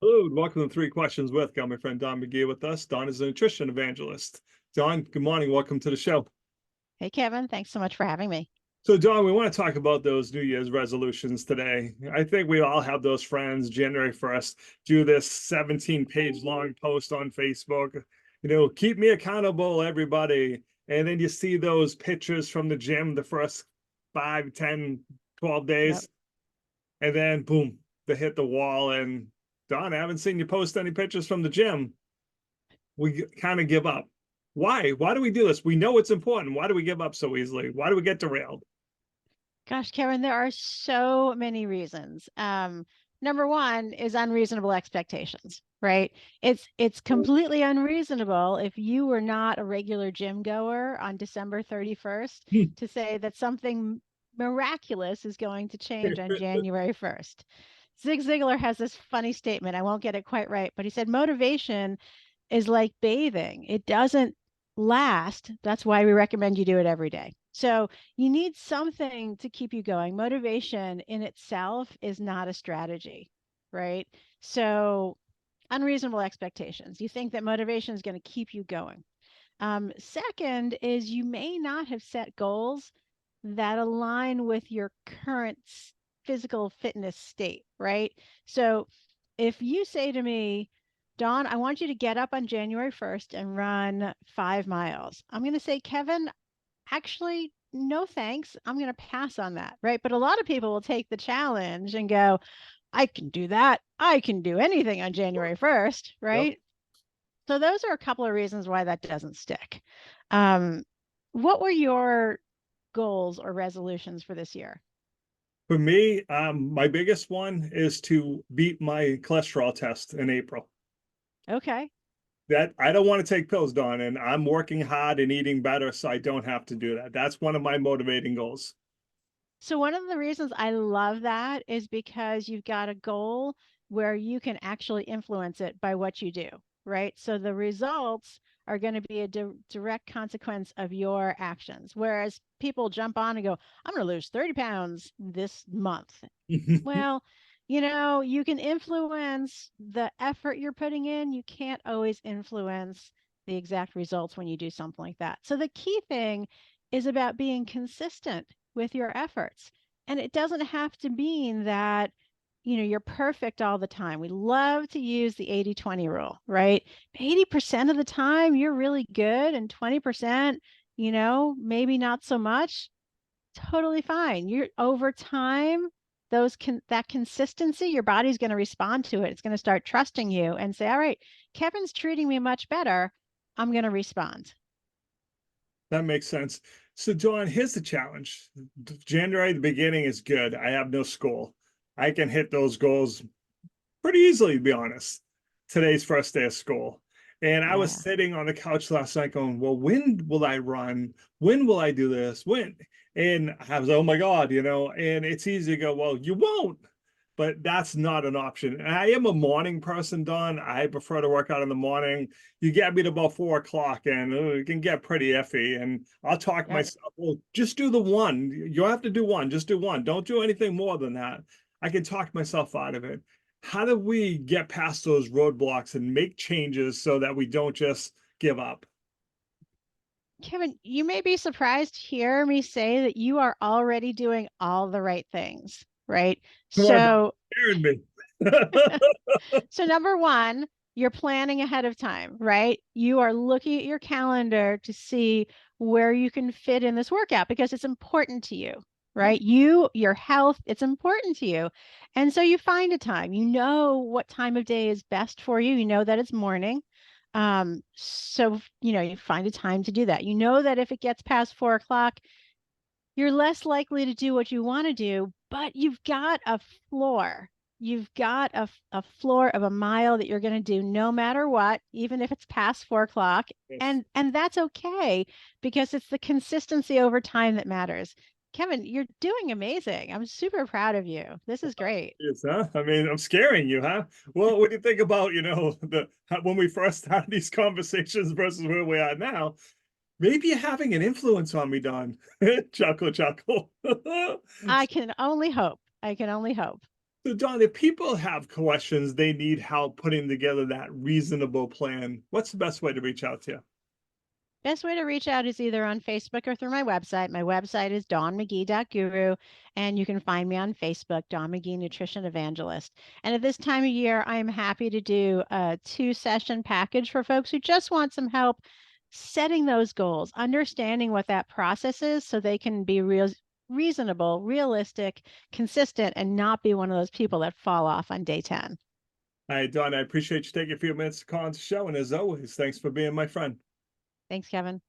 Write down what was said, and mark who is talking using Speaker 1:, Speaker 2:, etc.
Speaker 1: Hello, and welcome to Three Questions with. Got my friend Don McGee with us. Don is a nutrition evangelist. Don, good morning. Welcome to the show.
Speaker 2: Hey, Kevin, thanks so much for having me.
Speaker 1: So, Don, we want to talk about those New Year's resolutions today. I think we all have those friends, January 1st, do this 17-page long post on Facebook. Keep me accountable, everybody. And then you see those pictures from the gym the first 5, 10, 12
Speaker 2: Yep.
Speaker 1: days. And then, boom, they hit the wall. And Don, I haven't seen you post any pictures from the gym. We kind of give up. Why? Why do we do this? We know it's important. Why do we give up so easily? Why do we get derailed?
Speaker 2: Gosh, Kevin, there are so many reasons. Number one is unreasonable expectations, right? It's completely unreasonable if you were not a regular gym goer on December 31st to say that something miraculous is going to change on January 1st. Zig Ziglar has this funny statement. I won't get it quite right, but he said motivation is like bathing. It doesn't last. That's why we recommend you do it every day. So you need something to keep you going. Motivation in itself is not a strategy, right? So unreasonable expectations. You think that motivation is going to keep you going. Second is you may not have set goals that align with your current physical fitness state, right? So if you say to me, Dawn, I want you to get up on January 1st and run 5 miles. I'm going to say, Kevin, actually, no thanks. I'm going to pass on that, right? But a lot of people will take the challenge and go, I can do that. I can do anything on January 1st,
Speaker 1: Yep.
Speaker 2: right? So those are a couple of reasons why that doesn't stick. Um, what were your goals or resolutions for this year?
Speaker 1: For me, my biggest one is to beat my cholesterol test in April.
Speaker 2: Okay.
Speaker 1: That I don't want to take pills, Don, and I'm working hard and eating better, so I don't have to do that. That's one of my motivating goals.
Speaker 2: So one of the reasons I love that is because you've got a goal where you can actually influence it by what you do, right? So the results are going to be a direct consequence of your actions. Whereas people jump on and go, I'm going to lose 30 pounds this month. Well, you can influence the effort you're putting in. You can't always influence the exact results when you do something like that. So the key thing is about being consistent with your efforts. And it doesn't have to mean that, you're perfect all the time. We love to use the 80-20 rule, right? 80% of the time you're really good and 20%, maybe not so much. Totally fine. You're over time, that consistency, your body's going to respond to it. It's going to start trusting you and say, all right, Kevin's treating me much better. I'm going to respond.
Speaker 1: That makes sense. So, John, here's the challenge. January, the beginning is good. I have no school. I can hit those goals pretty easily, to be honest. Today's first day of school. And I was
Speaker 2: Yeah.
Speaker 1: sitting on the couch last night going, well, when will I run? When will I do this? When? And I was, oh my God, and it's easy to go, well, you won't. But that's not an option. And I am a morning person, Don. I prefer to work out in the morning. You get me to about 4 o'clock and it can get pretty iffy. And I'll talk
Speaker 2: Yep.
Speaker 1: myself, well, just do the one. You don't have to do one, just do one. Don't do anything more than that. I can talk myself out of it. How do we get past those roadblocks and make changes so that we don't just give up?
Speaker 2: Kevin, you may be surprised to hear me say that you are already doing all the right things, right?
Speaker 1: Come on,
Speaker 2: So
Speaker 1: Don, me.
Speaker 2: So number one, you're planning ahead of time, right? You are looking at your calendar to see where you can fit in this workout because it's important to you, right? Your health, it's important to you. And so you find a time, you know what time of day is best for you. You know that it's morning. So, you find a time to do that. You know that if it gets past 4 o'clock, you're less likely to do what you want to do, but you've got a floor. You've got a floor of a mile that you're going to do no matter what, even if it's past 4 o'clock.
Speaker 1: Yes.
Speaker 2: And that's okay because it's the consistency over time that matters. Kevin, you're doing amazing. I'm super proud of you. This is great.
Speaker 1: Yes, huh? I mean, I'm scaring you, huh? Well, what do you think about, when we first had these conversations versus where we are now? Maybe you're having an influence on me, Don. Chuckle, chuckle.
Speaker 2: I can only hope. I can only hope.
Speaker 1: So, Don, if people have questions, they need help putting together that reasonable plan, what's the best way to reach out to you?
Speaker 2: Best way to reach out is either on Facebook or through my website. My website is dawnmcgee.guru, and you can find me on Facebook, Dawn McGee Nutrition Evangelist. And at this time of year, I am happy to do a 2-session package for folks who just want some help setting those goals, understanding what that process is so they can be reasonable, realistic, consistent, and not be one of those people that fall off on day 10.
Speaker 1: All right, Don, I appreciate you taking a few minutes to call on the show. And as always, thanks for being my friend.
Speaker 2: Thanks, Kevin.